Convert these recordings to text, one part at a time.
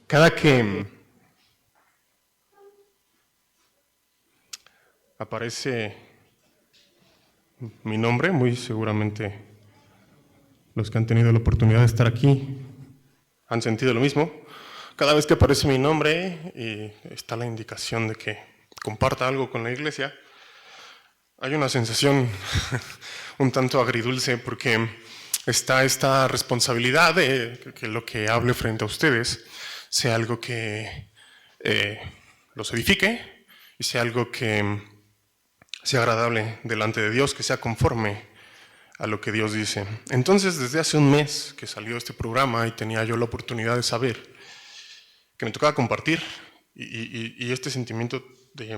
Cada que aparece mi nombre, muy seguramente los que han tenido la oportunidad de estar aquí han sentido lo mismo. Cada vez que aparece mi nombre y está la indicación de que comparta algo con la iglesia, hay una sensación un tanto agridulce porque está esta responsabilidad de que lo que hable frente a ustedes sea algo que los edifique y sea algo que sea agradable delante de Dios, que sea conforme a lo que Dios dice. Entonces, desde hace un mes que salió este programa y tenía yo la oportunidad de saber que me tocaba compartir y este sentimiento de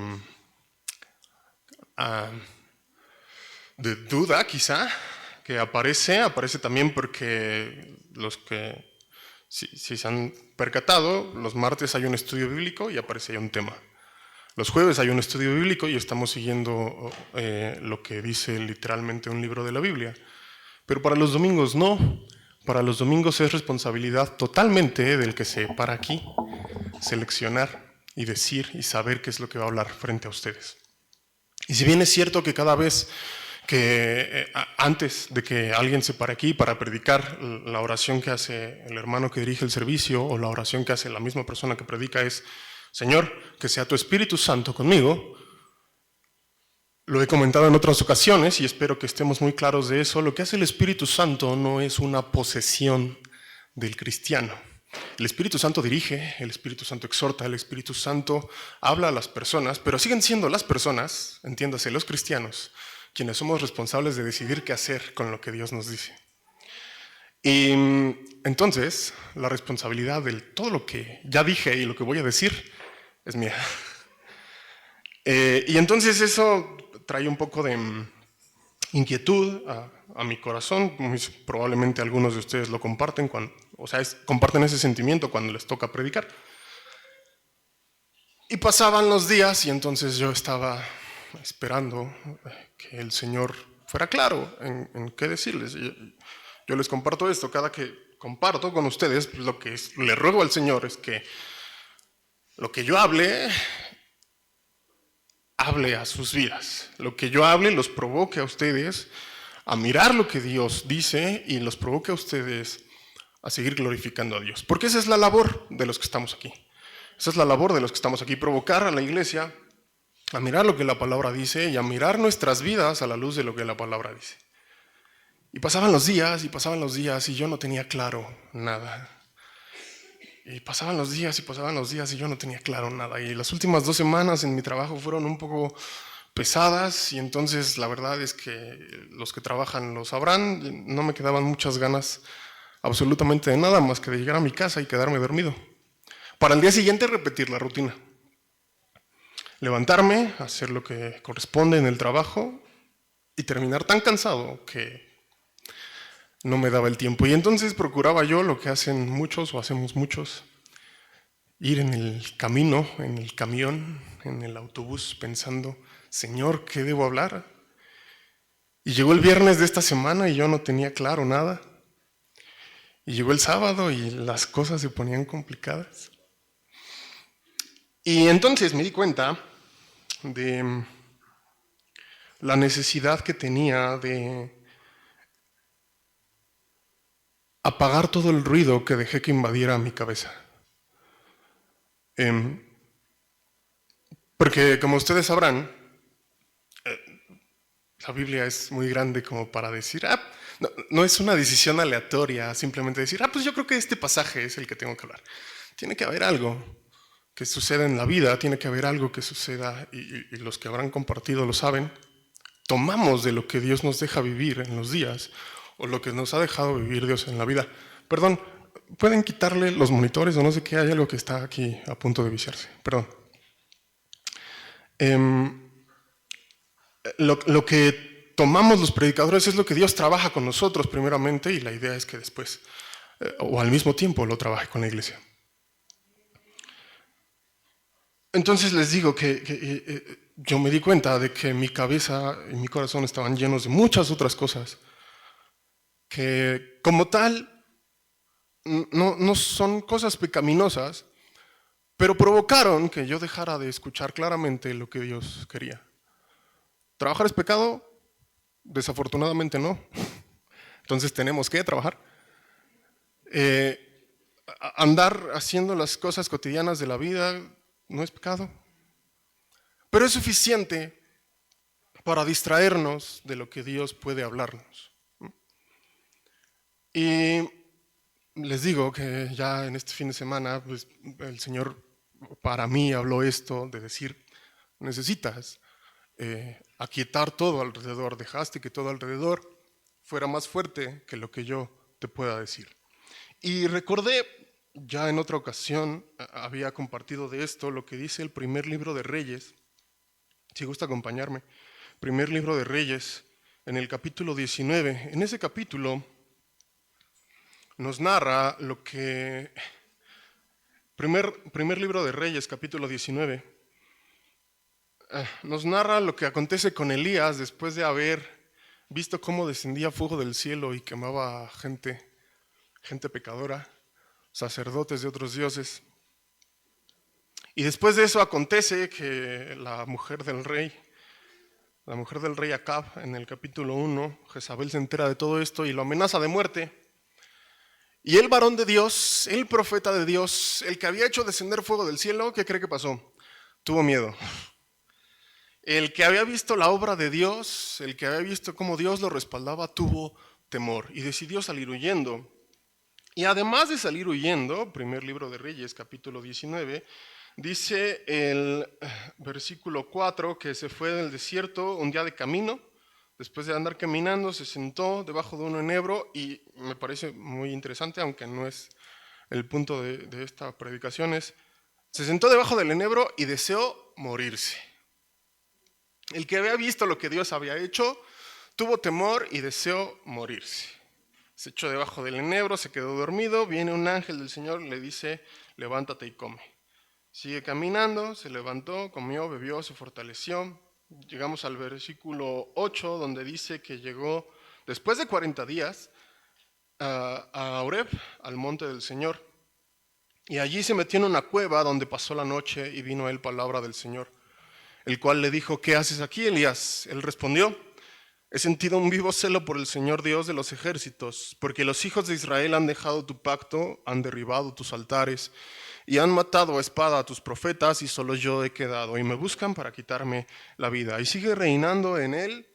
duda quizá que aparece también porque los que si se han percatado, los martes hay un estudio bíblico y aparece ahí un tema. Los jueves hay un estudio bíblico y estamos siguiendo lo que dice literalmente un libro de la Biblia. Pero para los domingos no. Para los domingos es responsabilidad totalmente del que se para aquí, seleccionar y decir y saber qué es lo que va a hablar frente a ustedes. Y si bien es cierto que cada vez que antes de que alguien se pare aquí para predicar, la oración que hace el hermano que dirige el servicio o la oración que hace la misma persona que predica es: Señor, que sea tu Espíritu Santo conmigo. Lo he comentado en otras ocasiones y espero que estemos muy claros de eso. Lo que hace el Espíritu Santo no es una posesión del cristiano. El Espíritu Santo dirige, el Espíritu Santo exhorta, el Espíritu Santo habla a las personas, pero siguen siendo las personas, entiéndase, los cristianos, quienes somos responsables de decidir qué hacer con lo que Dios nos dice. Y entonces, la responsabilidad de todo lo que ya dije y lo que voy a decir es mía. Y entonces eso trae un poco de inquietud a mi corazón. Probablemente algunos de ustedes lo comparten, comparten ese sentimiento cuando les toca predicar. Y pasaban los días y entonces yo estaba esperando que el Señor fuera claro en qué decirles. Yo les comparto esto, cada que comparto con ustedes, lo que le ruego al Señor es que lo que yo hable a sus vidas. Lo que yo hable los provoque a ustedes a mirar lo que Dios dice y los provoque a ustedes a seguir glorificando a Dios. Porque esa es la labor de los que estamos aquí. Esa es la labor de los que estamos aquí, provocar a la iglesia a mirar lo que la palabra dice y a mirar nuestras vidas a la luz de lo que la palabra dice. Y pasaban los días y yo no tenía claro nada. Y pasaban los días y yo no tenía claro nada. Y las últimas 2 semanas en mi trabajo fueron un poco pesadas y entonces la verdad es que los que trabajan lo sabrán. No me quedaban muchas ganas absolutamente de nada más que de llegar a mi casa y quedarme dormido. Para el día siguiente repetir la rutina. Levantarme, hacer lo que corresponde en el trabajo y terminar tan cansado que no me daba el tiempo. Y entonces procuraba yo lo que hacen muchos o hacemos muchos: ir en el camino, en el camión, en el autobús, pensando: Señor, ¿qué debo hablar? Y llegó el viernes de esta semana y yo no tenía claro nada. Y llegó el sábado y las cosas se ponían complicadas. Y entonces me di cuenta de la necesidad que tenía de apagar todo el ruido que dejé que invadiera mi cabeza. Porque como ustedes sabrán, la Biblia es muy grande como para decir, no es una decisión aleatoria, simplemente decir, pues yo creo que este pasaje es el que tengo que hablar. Tiene que haber algo que suceda en la vida, tiene que haber algo que suceda, y los que habrán compartido lo saben. Tomamos de lo que Dios nos deja vivir en los días, o lo que nos ha dejado vivir Dios en la vida. Perdón, ¿pueden quitarle los monitores o no sé qué? Hay algo que está aquí a punto de viciarse. Perdón. Lo que tomamos los predicadores es lo que Dios trabaja con nosotros primeramente, y la idea es que después, o al mismo tiempo, lo trabaje con la iglesia. Entonces les digo que yo me di cuenta de que mi cabeza y mi corazón estaban llenos de muchas otras cosas que como tal no son cosas pecaminosas, pero provocaron que yo dejara de escuchar claramente lo que Dios quería. ¿Trabajar es pecado? Desafortunadamente no. Entonces tenemos que trabajar. Andar haciendo las cosas cotidianas de la vida no es pecado, pero es suficiente para distraernos de lo que Dios puede hablarnos. Y les digo que ya en este fin de semana, pues, el Señor para mí habló esto de decir, necesitas aquietar todo alrededor, dejaste que todo alrededor fuera más fuerte que lo que yo te pueda decir. Y recordé, ya en otra ocasión había compartido de esto, lo que dice el primer libro de Reyes, si gusta acompañarme, primer libro de Reyes, en el capítulo 19. En ese capítulo nos narra lo que, primer libro de Reyes, capítulo 19, nos narra lo que acontece con Elías después de haber visto cómo descendía fuego del cielo y quemaba gente pecadora, sacerdotes de otros dioses. Y después de eso acontece que la mujer del rey Acab, en el capítulo 1, Jezabel se entera de todo esto y lo amenaza de muerte. Y el varón de Dios, el profeta de Dios, el que había hecho descender fuego del cielo, ¿qué cree que pasó? Tuvo miedo. El que había visto la obra de Dios, el que había visto cómo Dios lo respaldaba, tuvo temor y decidió salir huyendo. Y además de salir huyendo, primer libro de Reyes, capítulo 19, dice el versículo 4 que se fue del desierto un día de camino. Después de andar caminando, se sentó debajo de un enebro y me parece muy interesante, aunque no es el punto de esta predicación, se sentó debajo del enebro y deseó morirse. El que había visto lo que Dios había hecho, tuvo temor y deseó morirse. Se echó debajo del enebro, se quedó dormido, viene un ángel del Señor, le dice, levántate y come. Sigue caminando, se levantó, comió, bebió, se fortaleció. Llegamos al versículo 8, donde dice que llegó, después de 40 días, a Horeb, al monte del Señor. Y allí se metió en una cueva donde pasó la noche y vino a él palabra del Señor, el cual le dijo, ¿qué haces aquí, Elías? Él respondió, he sentido un vivo celo por el Señor Dios de los ejércitos, porque los hijos de Israel han dejado tu pacto, han derribado tus altares y han matado a espada a tus profetas y solo yo he quedado y me buscan para quitarme la vida. Y sigue reinando en él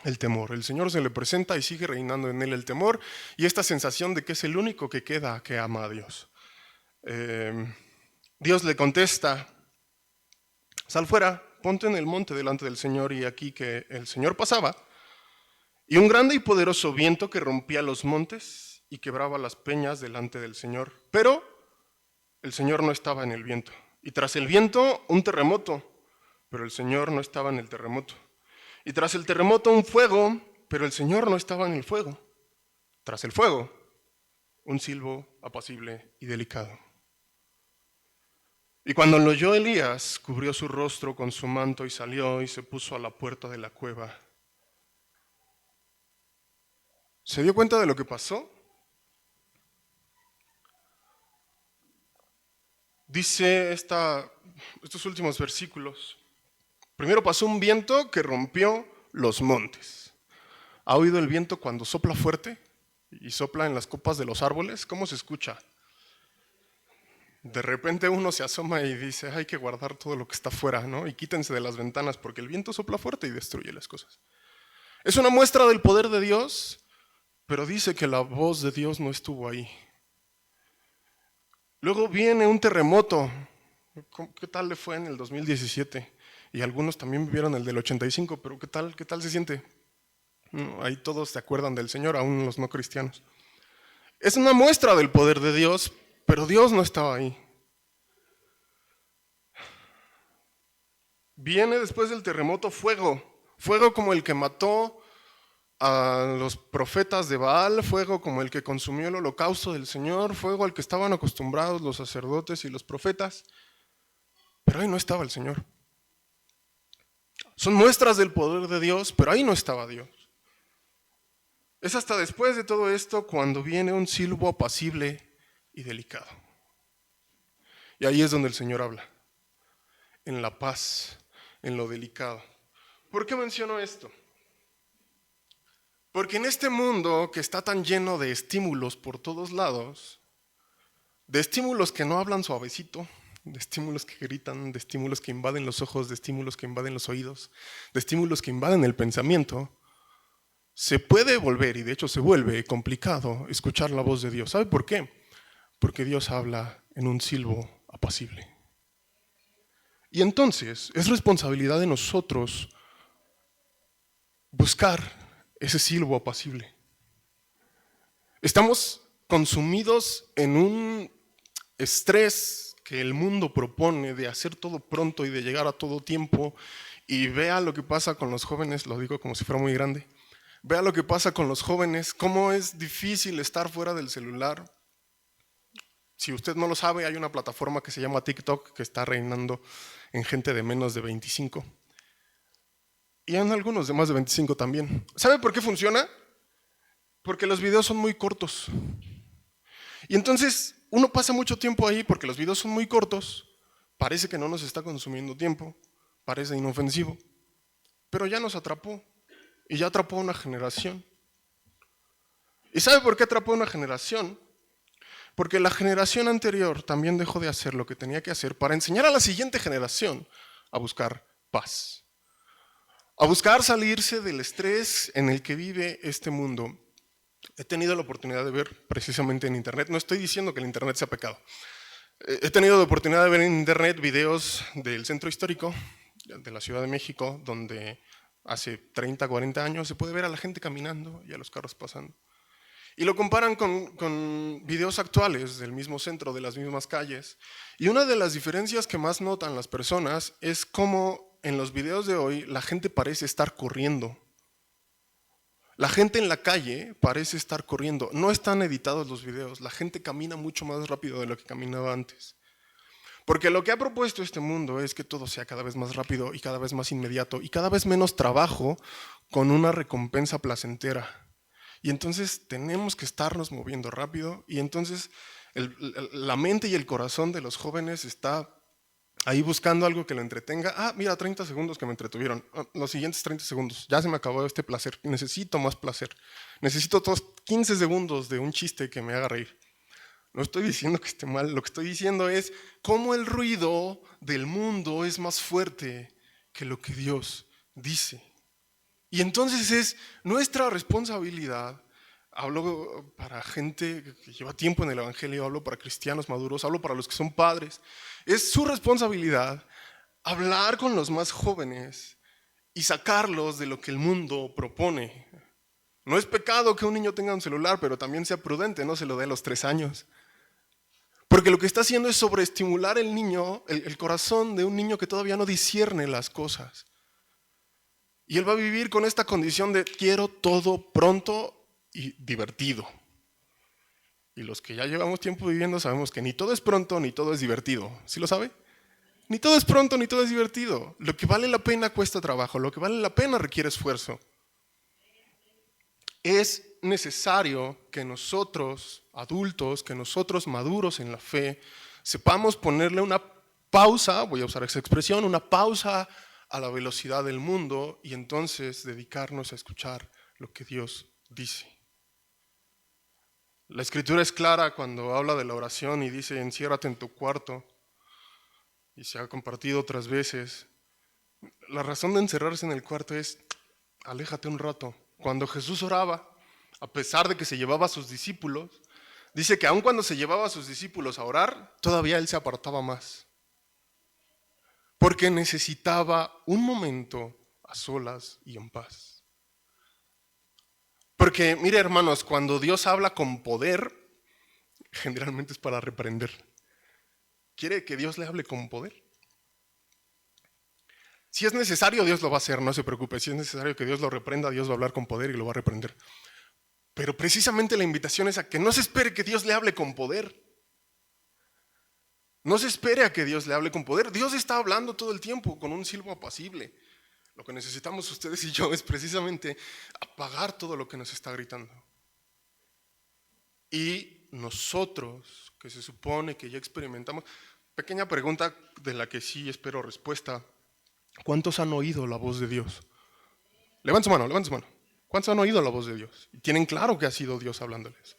el temor. El Señor se le presenta y sigue reinando en él el temor y esta sensación de que es el único que queda que ama a Dios. Dios le contesta, sal fuera, ponte en el monte delante del Señor. Y aquí que el Señor pasaba, y un grande y poderoso viento que rompía los montes y quebraba las peñas delante del Señor. Pero el Señor no estaba en el viento. Y tras el viento, un terremoto, pero el Señor no estaba en el terremoto. Y tras el terremoto, un fuego, pero el Señor no estaba en el fuego. Tras el fuego, un silbo apacible y delicado. Y cuando lo oyó Elías, cubrió su rostro con su manto y salió y se puso a la puerta de la cueva. ¿Se dio cuenta de lo que pasó? Dice estos últimos versículos. Primero pasó un viento que rompió los montes. ¿Ha oído el viento cuando sopla fuerte y sopla en las copas de los árboles? ¿Cómo se escucha? De repente uno se asoma y dice, hay que guardar todo lo que está afuera, ¿no? Y quítense de las ventanas porque el viento sopla fuerte y destruye las cosas. Es una muestra del poder de Dios, pero dice que la voz de Dios no estuvo ahí. Luego viene un terremoto. ¿Qué tal le fue en el 2017? Y algunos también vivieron el del 85, pero ¿qué tal se siente? Ahí todos se acuerdan del Señor, aún los no cristianos. Es una muestra del poder de Dios, pero Dios no estaba ahí. Viene después del terremoto fuego como el que mató a los profetas de Baal, fuego como el que consumió el holocausto del Señor, fuego al que estaban acostumbrados los sacerdotes y los profetas, pero ahí no estaba el Señor. Son muestras del poder de Dios, pero ahí no estaba Dios. Es hasta después de todo esto cuando viene un silbo apacible y delicado. Y ahí es donde el Señor habla, en la paz, en lo delicado. ¿Por qué menciono esto? Porque en este mundo que está tan lleno de estímulos por todos lados, de estímulos que no hablan suavecito, de estímulos que gritan, de estímulos que invaden los ojos, de estímulos que invaden los oídos, de estímulos que invaden el pensamiento, se puede volver, y de hecho se vuelve complicado, escuchar la voz de Dios. ¿Sabe por qué? Porque Dios habla en un silbo apacible. Y entonces es responsabilidad de nosotros buscar ese silbo apacible. Estamos consumidos en un estrés que el mundo propone de hacer todo pronto y de llegar a todo tiempo. Y vea lo que pasa con los jóvenes, lo digo como si fuera muy grande. Vea lo que pasa con los jóvenes, cómo es difícil estar fuera del celular. Si usted no lo sabe, hay una plataforma que se llama TikTok que está reinando en gente de menos de 25. Y en algunos de más de 25 también. ¿Sabe por qué funciona? Porque los videos son muy cortos. Y entonces uno pasa mucho tiempo ahí porque los videos son muy cortos, parece que no nos está consumiendo tiempo, parece inofensivo, pero ya nos atrapó y ya atrapó a una generación. ¿Y sabe por qué atrapó a una generación? Porque la generación anterior también dejó de hacer lo que tenía que hacer para enseñar a la siguiente generación a buscar paz, a buscar salirse del estrés en el que vive este mundo. He tenido la oportunidad de ver precisamente en internet, no estoy diciendo que el internet sea pecado, he tenido la oportunidad de ver en internet videos del centro histórico de la Ciudad de México, donde hace 30, 40 años se puede ver a la gente caminando y a los carros pasando. Y lo comparan con videos actuales del mismo centro, de las mismas calles. Y una de las diferencias que más notan las personas es cómo en los videos de hoy la gente parece estar corriendo. La gente en la calle parece estar corriendo. No están editados los videos. La gente camina mucho más rápido de lo que caminaba antes. Porque lo que ha propuesto este mundo es que todo sea cada vez más rápido y cada vez más inmediato y cada vez menos trabajo con una recompensa placentera. Y entonces tenemos que estarnos moviendo rápido y entonces la mente y el corazón de los jóvenes está ahí buscando algo que lo entretenga. Ah, mira, 30 segundos que me entretuvieron. Los siguientes 30 segundos, ya se me acabó este placer. Necesito más placer. Necesito todos 15 segundos de un chiste que me haga reír. No estoy diciendo que esté mal, lo que estoy diciendo es cómo el ruido del mundo es más fuerte que lo que Dios dice. Y entonces es nuestra responsabilidad, hablo para gente que lleva tiempo en el Evangelio, hablo para cristianos maduros, hablo para los que son padres, es su responsabilidad hablar con los más jóvenes y sacarlos de lo que el mundo propone. No es pecado que un niño tenga un celular, pero también sea prudente, no se lo dé a los 3 años. Porque lo que está haciendo es sobreestimular el niño, el corazón de un niño que todavía no discierne las cosas. Y él va a vivir con esta condición de quiero todo pronto y divertido. Y los que ya llevamos tiempo viviendo sabemos que ni todo es pronto ni todo es divertido. ¿Sí lo sabe? Ni todo es pronto ni todo es divertido. Lo que vale la pena cuesta trabajo, lo que vale la pena requiere esfuerzo. Es necesario que nosotros, adultos, que nosotros maduros en la fe, sepamos ponerle una pausa, voy a usar esa expresión, una pausa a la velocidad del mundo y entonces dedicarnos a escuchar lo que Dios dice. La Escritura es clara cuando habla de la oración y dice enciérrate en tu cuarto, y se ha compartido otras veces. La razón de encerrarse en el cuarto es aléjate un rato. Cuando Jesús oraba, a pesar de que se llevaba a sus discípulos, dice que aun cuando se llevaba a sus discípulos a orar, todavía él se apartaba más. Porque necesitaba un momento a solas y en paz. Porque, mire hermanos, cuando Dios habla con poder, generalmente es para reprender. ¿Quiere que Dios le hable con poder? Si es necesario, Dios lo va a hacer, no se preocupe. Si es necesario que Dios lo reprenda, Dios va a hablar con poder y lo va a reprender. Pero precisamente la invitación es a que no se espere que Dios le hable con poder. No se espere a que Dios le hable con poder. Dios está hablando todo el tiempo con un silbo apacible. Lo que necesitamos ustedes y yo es precisamente apagar todo lo que nos está gritando. Y nosotros, que se supone que ya experimentamos, pequeña pregunta de la que sí espero respuesta. ¿Cuántos han oído la voz de Dios? Levanten su mano, levanten su mano. ¿Cuántos han oído la voz de Dios? Y tienen claro que ha sido Dios hablándoles.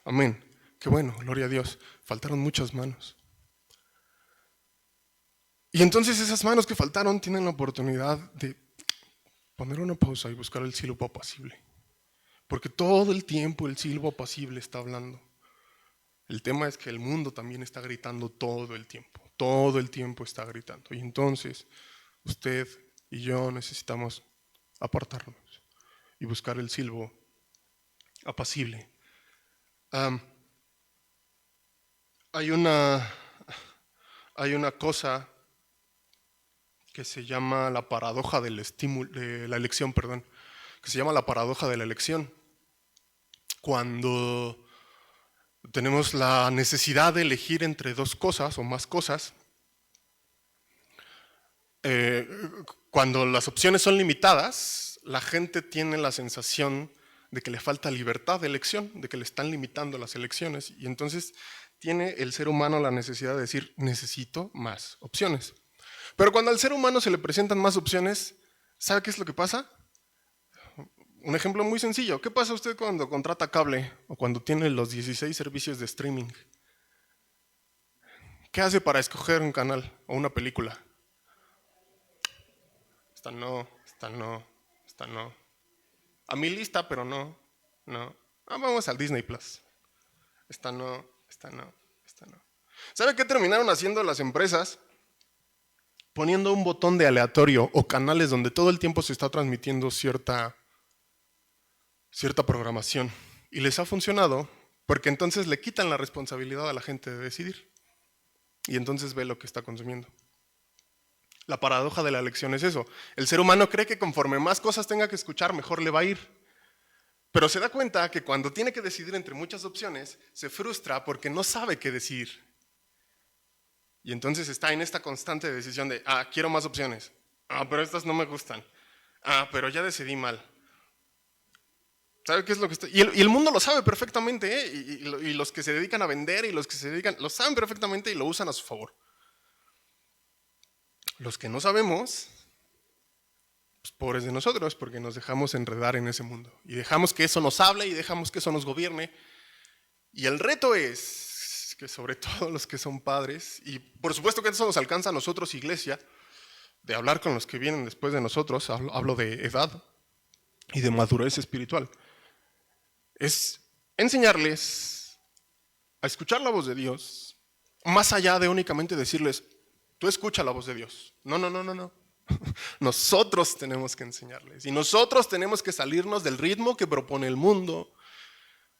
Amén. Qué bueno, gloria a Dios. Faltaron muchas manos. Y entonces esas manos que faltaron tienen la oportunidad de poner una pausa y buscar el sílabo apacible. Porque todo el tiempo el sílabo apacible está hablando. El tema es que el mundo también está gritando todo el tiempo está gritando. Y entonces usted y yo necesitamos apartarnos y buscar el sílabo apacible. Hay una cosa que se llama la paradoja del estímulo, de la elección, perdón, que se llama la paradoja de la elección. Cuando tenemos la necesidad de elegir entre dos cosas o más cosas, cuando las opciones son limitadas, la gente tiene la sensación de que le falta libertad de elección, de que le están limitando las elecciones, y entonces tiene el ser humano la necesidad de decir, necesito más opciones. Pero cuando al ser humano se le presentan más opciones, ¿sabe qué es lo que pasa? Un ejemplo muy sencillo. ¿Qué pasa usted cuando contrata cable o cuando tiene los 16 servicios de streaming? ¿Qué hace para escoger un canal o una película? Esta no, esta no, esta no. A mi lista, pero no. Vamos al Disney Plus. Esta no, esta no, esta no. ¿Sabe qué terminaron haciendo las empresas? Poniendo un botón de aleatorio o canales donde todo el tiempo se está transmitiendo cierta programación. Y les ha funcionado porque entonces le quitan la responsabilidad a la gente de decidir. Y entonces ve lo que está consumiendo. La paradoja de la elección es eso. El ser humano cree que conforme más cosas tenga que escuchar, mejor le va a ir. Pero se da cuenta que cuando tiene que decidir entre muchas opciones, se frustra porque no sabe qué decidir. Y entonces está en esta constante decisión de, quiero más opciones. Pero estas no me gustan. Pero ya decidí mal. ¿Sabe qué es lo que está? Y el mundo lo sabe perfectamente, ¿eh? Y los que se dedican a vender y los que se dedican, lo saben perfectamente y lo usan a su favor. Los que no sabemos, pues pobres de nosotros, porque nos dejamos enredar en ese mundo. Y dejamos que eso nos hable y dejamos que eso nos gobierne. Y el reto es que sobre todo los que son padres, y por supuesto que eso nos alcanza a nosotros, iglesia, de hablar con los que vienen después de nosotros, hablo de edad y de madurez espiritual, es enseñarles a escuchar la voz de Dios, más allá de únicamente decirles, tú escucha la voz de Dios. No. Nosotros tenemos que enseñarles, y nosotros tenemos que salirnos del ritmo que propone el mundo,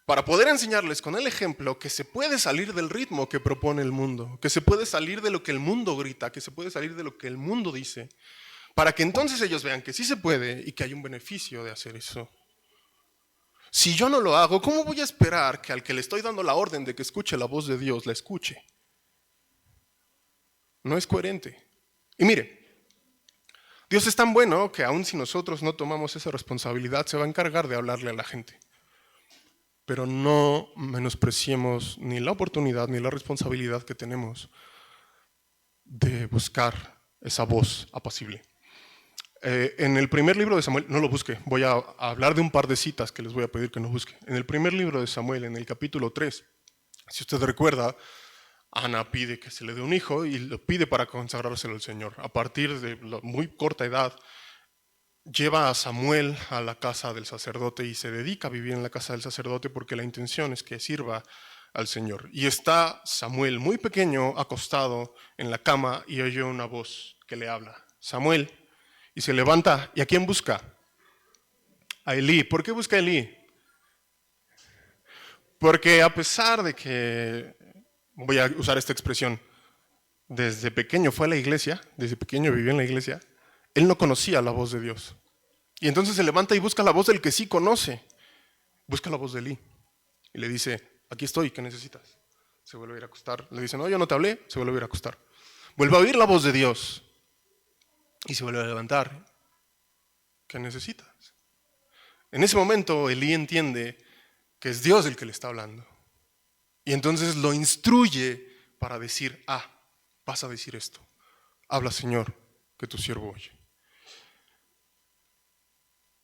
para poder enseñarles con el ejemplo que se puede salir del ritmo que propone el mundo, que se puede salir de lo que el mundo grita, que se puede salir de lo que el mundo dice, para que entonces ellos vean que sí se puede y que hay un beneficio de hacer eso. Si yo no lo hago, ¿cómo voy a esperar que al que le estoy dando la orden de que escuche la voz de Dios, la escuche? No es coherente. Y mire, Dios es tan bueno que aun si nosotros no tomamos esa responsabilidad, se va a encargar de hablarle a la gente. Pero no menospreciemos ni la oportunidad ni la responsabilidad que tenemos de buscar esa voz apacible. En el primer libro de Samuel, no lo busque, voy a hablar de un par de citas que les voy a pedir que no busque. En el primer libro de Samuel, en el capítulo 3, si usted recuerda, Ana pide que se le dé un hijo y lo pide para consagrárselo al Señor. A partir de muy corta edad, lleva a Samuel a la casa del sacerdote y se dedica a vivir en la casa del sacerdote porque la intención es que sirva al Señor. Y está Samuel muy pequeño acostado en la cama y oye una voz que le habla. Samuel. Y se levanta. ¿Y a quién busca? A Elí. ¿Por qué busca a Elí? Porque a pesar de que, voy a usar esta expresión, desde pequeño fue a la iglesia, desde pequeño vivió en la iglesia, él no conocía la voz de Dios. Y entonces se levanta y busca la voz del que sí conoce. Busca la voz de Elí. Y le dice, aquí estoy, ¿qué necesitas? Se vuelve a ir a acostar. Le dice, no, yo no te hablé. Se vuelve a ir a acostar. Vuelve a oír la voz de Dios. Y se vuelve a levantar. ¿Qué necesitas? En ese momento Elí entiende que es Dios el que le está hablando. Y entonces lo instruye para decir, vas a decir esto. Habla, Señor, que tu siervo oye.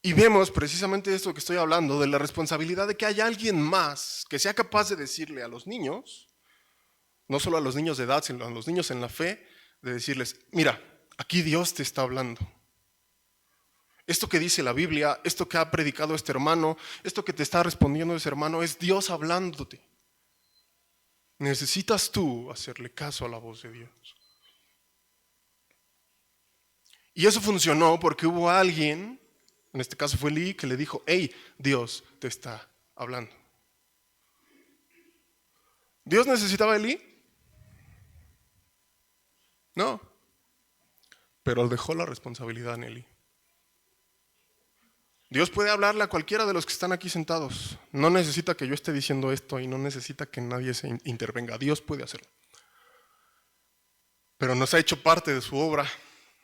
Y vemos precisamente esto que estoy hablando, de la responsabilidad de que haya alguien más que sea capaz de decirle a los niños, no solo a los niños de edad, sino a los niños en la fe, de decirles, mira, aquí Dios te está hablando. Esto que dice la Biblia, esto que ha predicado este hermano, esto que te está respondiendo ese hermano, es Dios hablándote. Necesitas tú hacerle caso a la voz de Dios. Y eso funcionó porque hubo alguien, en este caso fue Lee, que le dijo, hey, Dios te está hablando. ¿Dios necesitaba a Elí? No, pero dejó la responsabilidad en Elí. Dios puede hablarle a cualquiera de los que están aquí sentados. No necesita que yo esté diciendo esto y no necesita que nadie se intervenga. Dios puede hacerlo. Pero nos ha hecho parte de su obra.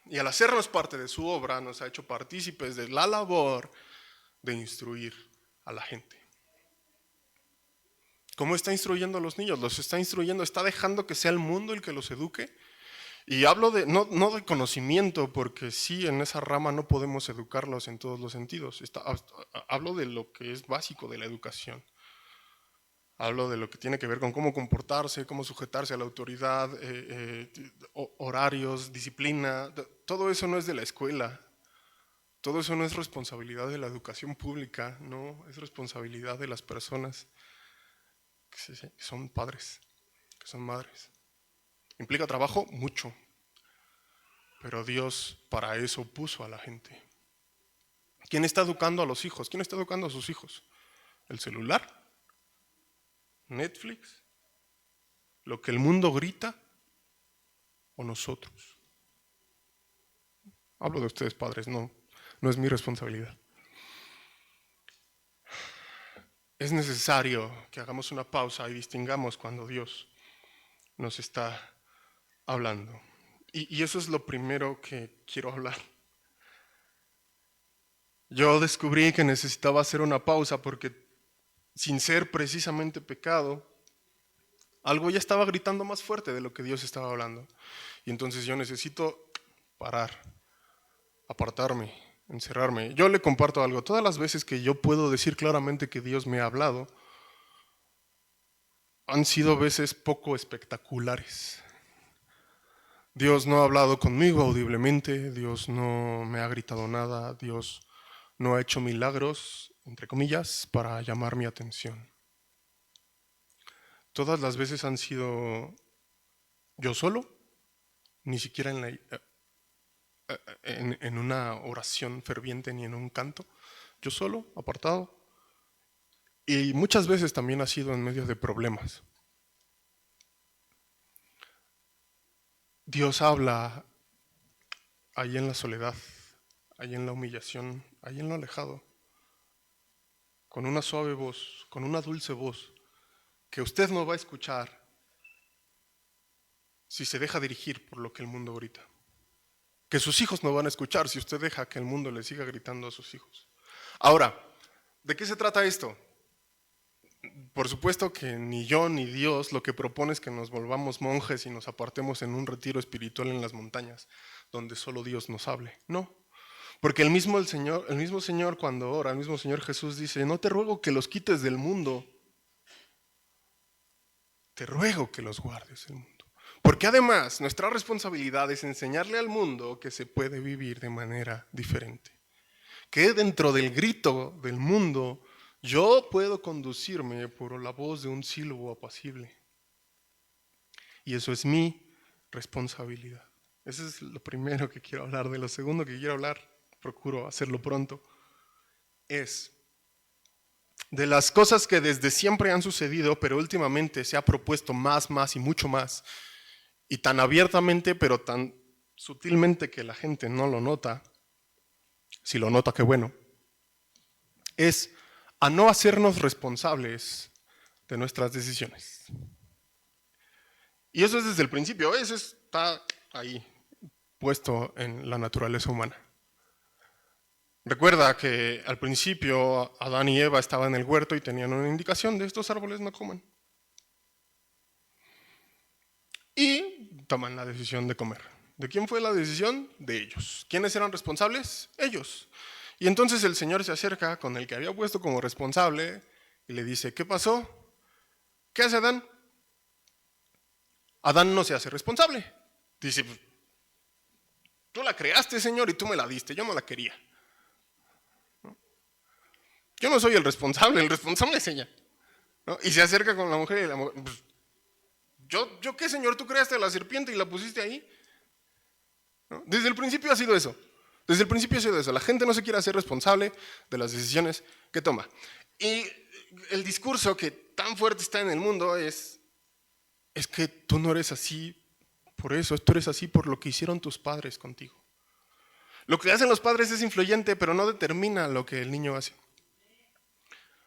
Y al hacernos parte de su obra, nos ha hecho partícipes de la labor de instruir a la gente. ¿Cómo está instruyendo a los niños? Los está instruyendo, está dejando que sea el mundo el que los eduque. Y hablo de, no de conocimiento, porque sí, en esa rama no podemos educarlos en todos los sentidos. Hablo de lo que es básico de la educación. Hablo de lo que tiene que ver con cómo comportarse, cómo sujetarse a la autoridad, horarios, disciplina. Todo eso no es de la escuela. Todo eso no es responsabilidad de la educación pública, no, es responsabilidad de las personas que son padres, que son madres. ¿Implica trabajo? Mucho. Pero Dios para eso puso a la gente. ¿Quién está educando a los hijos? ¿Quién está educando a sus hijos? ¿El celular? ¿Netflix? ¿Lo que el mundo grita? ¿O nosotros? Hablo de ustedes, padres, no es mi responsabilidad. Es necesario que hagamos una pausa y distingamos cuando Dios nos está hablando. Y eso es lo primero que quiero hablar. Yo descubrí que necesitaba hacer una pausa porque sin ser precisamente pecado, algo ya estaba gritando más fuerte de lo que Dios estaba hablando. Y entonces yo necesito parar, apartarme, encerrarme. Yo le comparto algo. Todas las veces que yo puedo decir claramente que Dios me ha hablado, han sido veces poco espectaculares. Dios no ha hablado conmigo audiblemente, Dios no me ha gritado nada, Dios no ha hecho milagros, entre comillas, para llamar mi atención. Todas las veces han sido yo solo, ni siquiera en una oración ferviente ni en un canto, yo solo, apartado. Y muchas veces también ha sido en medio de problemas. Dios habla ahí en la soledad, ahí en la humillación, ahí en lo alejado, con una suave voz, con una dulce voz, que usted no va a escuchar si se deja dirigir por lo que el mundo grita. Que sus hijos no van a escuchar si usted deja que el mundo le siga gritando a sus hijos. Ahora, ¿de qué se trata esto? Por supuesto que ni yo ni Dios lo que propone es que nos volvamos monjes y nos apartemos en un retiro espiritual en las montañas, donde solo Dios nos hable. No, porque el mismo Señor cuando ora, el mismo Señor Jesús dice, no te ruego que los quites del mundo, te ruego que los guardes del mundo. Porque además nuestra responsabilidad es enseñarle al mundo que se puede vivir de manera diferente. Que dentro del grito del mundo yo puedo conducirme por la voz de un silbo apacible. Y eso es mi responsabilidad. Eso es lo primero que quiero hablar. De lo segundo que quiero hablar, procuro hacerlo pronto, es de las cosas que desde siempre han sucedido, pero últimamente se ha propuesto más y mucho más, y tan abiertamente, pero tan sutilmente que la gente no lo nota. Si lo nota, qué bueno. Es a no hacernos responsables de nuestras decisiones. Y eso es desde el principio, eso está ahí, puesto en la naturaleza humana. Recuerda que al principio Adán y Eva estaban en el huerto y tenían una indicación de estos árboles no coman. Y toman la decisión de comer. ¿De quién fue la decisión? De ellos. ¿Quiénes eran responsables? Ellos. Y entonces el Señor se acerca con el que había puesto como responsable y le dice, ¿qué pasó? ¿Qué hace Adán? Adán no se hace responsable. Dice, tú la creaste, Señor, y tú me la diste, yo no la quería. Yo no soy el responsable es ella. ¿No? Y se acerca con la mujer y la mujer, pues, ¿yo qué, Señor? Tú creaste a la serpiente y la pusiste ahí. ¿No? Desde el principio ha sido eso. Desde el principio ha sido eso. La gente no se quiere hacer responsable de las decisiones que toma. Y el discurso que tan fuerte está en el mundo es que tú no eres así por eso, tú eres así por lo que hicieron tus padres contigo. Lo que hacen los padres es influyente, pero no determina lo que el niño hace.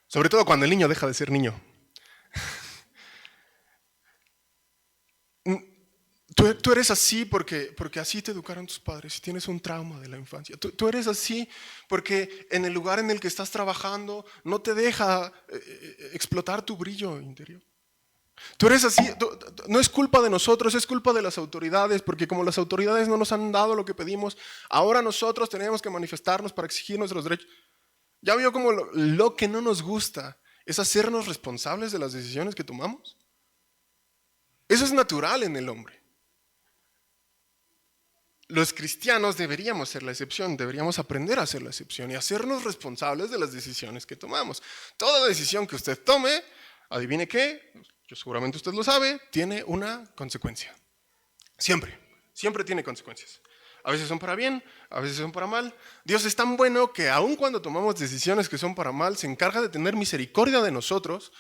Sobre todo cuando el niño deja de ser niño. Tú eres así porque así te educaron tus padres y tienes un trauma de la infancia. Tú eres así porque en el lugar en el que estás trabajando no te deja explotar tu brillo interior. Tú eres así, no es culpa de nosotros, es culpa de las autoridades, porque como las autoridades no nos han dado lo que pedimos, ahora nosotros tenemos que manifestarnos para exigir nuestros derechos. ¿Ya vio cómo lo que no nos gusta es hacernos responsables de las decisiones que tomamos? Eso es natural en el hombre. Los cristianos deberíamos ser la excepción, deberíamos aprender a ser la excepción y hacernos responsables de las decisiones que tomamos. Toda decisión que usted tome, adivine qué, yo seguramente usted lo sabe, tiene una consecuencia. Siempre tiene consecuencias. A veces son para bien, a veces son para mal. Dios es tan bueno que aun cuando tomamos decisiones que son para mal, se encarga de tener misericordia de nosotros,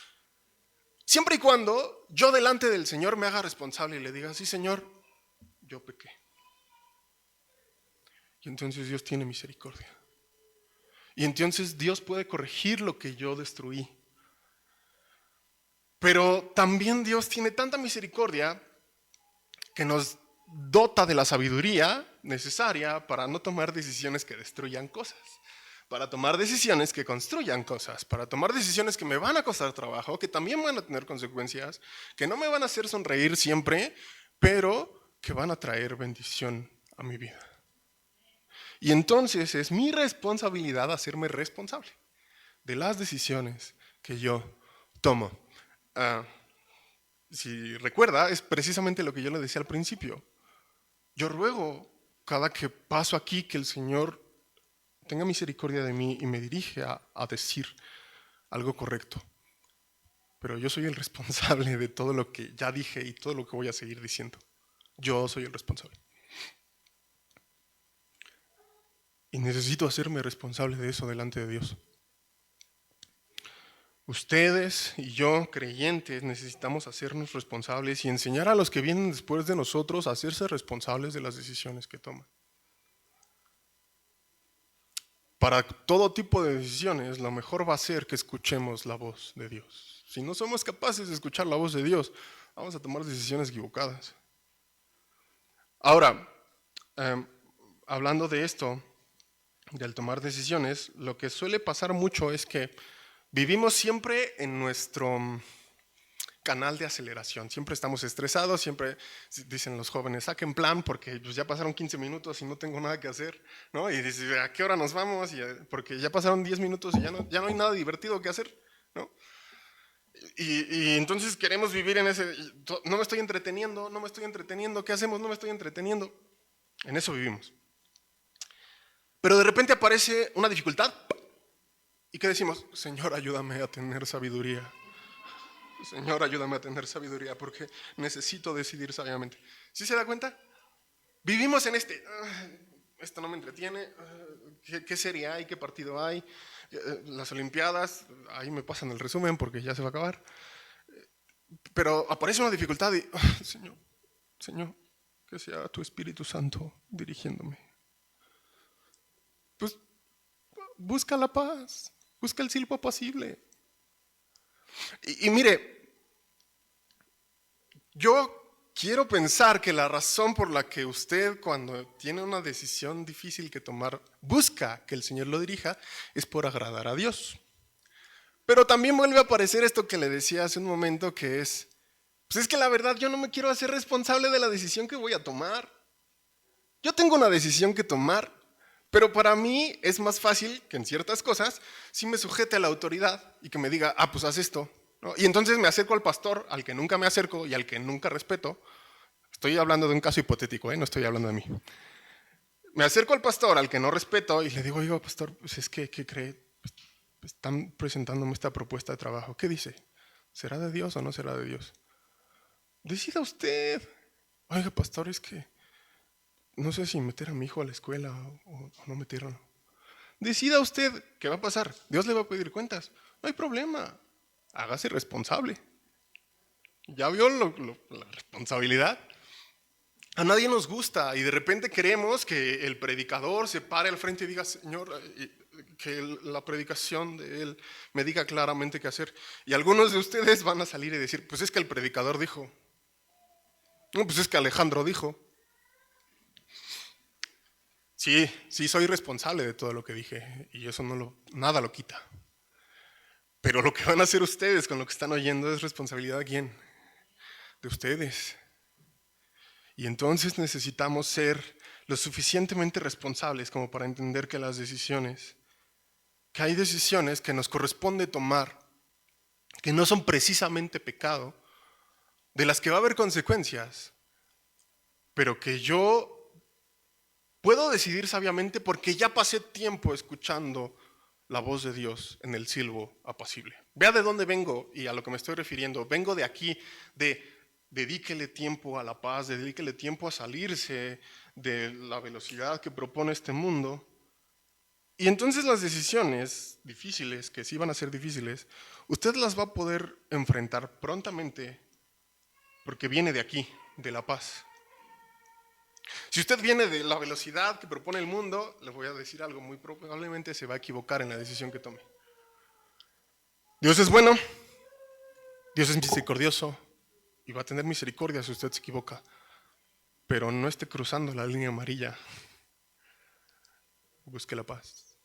siempre y cuando yo delante del Señor me haga responsable y le diga, sí, Señor, yo pequé. Y entonces Dios tiene misericordia. Y entonces Dios puede corregir lo que yo destruí. Pero también Dios tiene tanta misericordia que nos dota de la sabiduría necesaria para no tomar decisiones que destruyan cosas, para tomar decisiones que construyan cosas, para tomar decisiones que me van a costar trabajo, que también van a tener consecuencias, que no me van a hacer sonreír siempre, pero que van a traer bendición a mi vida. Y entonces es mi responsabilidad hacerme responsable de las decisiones que yo tomo. Si recuerda, es precisamente lo que yo le decía al principio. Yo ruego cada que paso aquí que el Señor tenga misericordia de mí y me dirige a decir algo correcto. Pero yo soy el responsable de todo lo que ya dije y todo lo que voy a seguir diciendo. Yo soy el responsable. Y necesito hacerme responsable de eso delante de Dios. Ustedes y yo, creyentes, necesitamos hacernos responsables y enseñar a los que vienen después de nosotros a hacerse responsables de las decisiones que toman. Para todo tipo de decisiones, lo mejor va a ser que escuchemos la voz de Dios. Si no somos capaces de escuchar la voz de Dios, vamos a tomar decisiones equivocadas. Ahora, hablando de esto, del tomar decisiones, lo que suele pasar mucho es que vivimos siempre en nuestro canal de aceleración. Siempre estamos estresados, siempre dicen los jóvenes, saquen plan porque pues, ya pasaron 15 minutos y no tengo nada que hacer, ¿no? Y dices, ¿a qué hora nos vamos? Porque ya pasaron 10 minutos y ya no hay nada divertido que hacer, ¿no? Y entonces queremos vivir en ese, no me estoy entreteniendo, ¿qué hacemos? No me estoy entreteniendo. En eso vivimos. Pero de repente aparece una dificultad. ¿Y qué decimos? Señor, ayúdame a tener sabiduría. Señor, ayúdame a tener sabiduría porque necesito decidir sabiamente. ¿Sí se da cuenta? Vivimos en esto no me entretiene, ¿qué serie hay? ¿Qué partido hay? Las Olimpiadas, ahí me pasan el resumen porque ya se va a acabar. Pero aparece una dificultad y, Señor, que sea tu Espíritu Santo dirigiéndome. Pues busca la paz, busca el silbo apacible. Y mire, yo quiero pensar que la razón por la que usted cuando tiene una decisión difícil que tomar, busca que el Señor lo dirija, es por agradar a Dios. Pero también vuelve a aparecer esto que le decía hace un momento, que es Pues es que la verdad yo no me quiero hacer responsable de la decisión que voy a tomar. Yo tengo una decisión que tomar, pero para mí es más fácil que en ciertas cosas sí me sujete a la autoridad y que me diga, pues haz esto, ¿no? Y entonces me acerco al pastor, al que nunca me acerco y al que nunca respeto. Estoy hablando de un caso hipotético, no estoy hablando de mí. Me acerco al pastor, al que no respeto, y le digo, oiga, pastor, pues es que, ¿qué cree? Pues están presentándome esta propuesta de trabajo. ¿Qué dice? ¿Será de Dios o no será de Dios? Decida usted. Oiga, pastor, es que no sé si meter a mi hijo a la escuela o no meterlo. Decida usted qué va a pasar. Dios le va a pedir cuentas. No hay problema. Hágase responsable. ¿Ya vio la responsabilidad? A nadie nos gusta y de repente queremos que el predicador se pare al frente y diga, Señor, que la predicación de él me diga claramente qué hacer. Y algunos de ustedes van a salir y decir, pues es que el predicador dijo. No, pues es que Alejandro dijo. Sí, soy responsable de todo lo que dije y eso nada lo quita. Pero lo que van a hacer ustedes con lo que están oyendo es responsabilidad de quién? De ustedes. Y entonces necesitamos ser lo suficientemente responsables como para entender que que hay decisiones que nos corresponde tomar, que no son precisamente pecado, de las que va a haber consecuencias, pero que yo puedo decidir sabiamente porque ya pasé tiempo escuchando la voz de Dios en el silbo apacible. Vea de dónde vengo y a lo que me estoy refiriendo. Vengo de aquí, dedíquele tiempo a la paz, dedíquele tiempo a salirse de la velocidad que propone este mundo. Y entonces las decisiones difíciles, que sí van a ser difíciles, usted las va a poder enfrentar prontamente porque viene de aquí, de la paz. Si usted viene de la velocidad que propone el mundo, le voy a decir algo, muy probablemente se va a equivocar en la decisión que tome. Dios es bueno, Dios es misericordioso y va a tener misericordia si usted se equivoca, pero no esté cruzando la línea amarilla. Busque la paz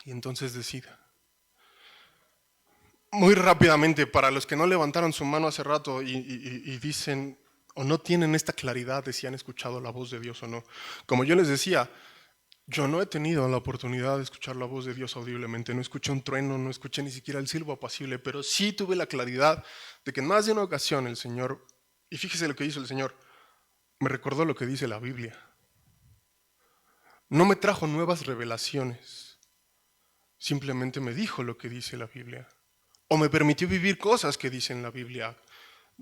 y entonces decida. Muy rápidamente, para los que no levantaron su mano hace rato y dicen o no tienen esta claridad de si han escuchado la voz de Dios o no. Como yo les decía, yo no he tenido la oportunidad de escuchar la voz de Dios audiblemente, no escuché un trueno, no escuché ni siquiera el silbo apacible, pero sí tuve la claridad de que en más de una ocasión el Señor, y fíjese lo que hizo el Señor, me recordó lo que dice la Biblia. No me trajo nuevas revelaciones, simplemente me dijo lo que dice la Biblia, o me permitió vivir cosas que dice en la Biblia,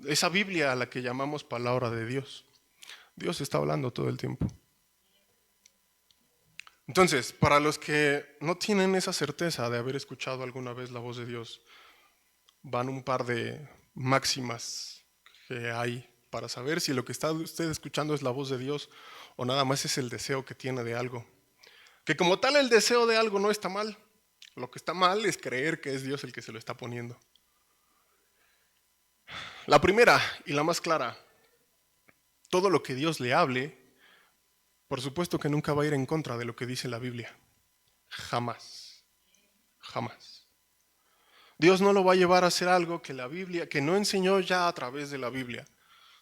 esa Biblia a la que llamamos palabra de Dios. Dios está hablando todo el tiempo. Entonces, para los que no tienen esa certeza de haber escuchado alguna vez la voz de Dios, van un par de máximas que hay para saber si lo que está usted escuchando es la voz de Dios o nada más es el deseo que tiene de algo. Que como tal el deseo de algo no está mal. Lo que está mal es creer que es Dios el que se lo está poniendo. La primera y la más clara, todo lo que Dios le hable, por supuesto que nunca va a ir en contra de lo que dice la Biblia. Jamás. Jamás. Dios no lo va a llevar a hacer algo que la Biblia, que no enseñó ya a través de la Biblia.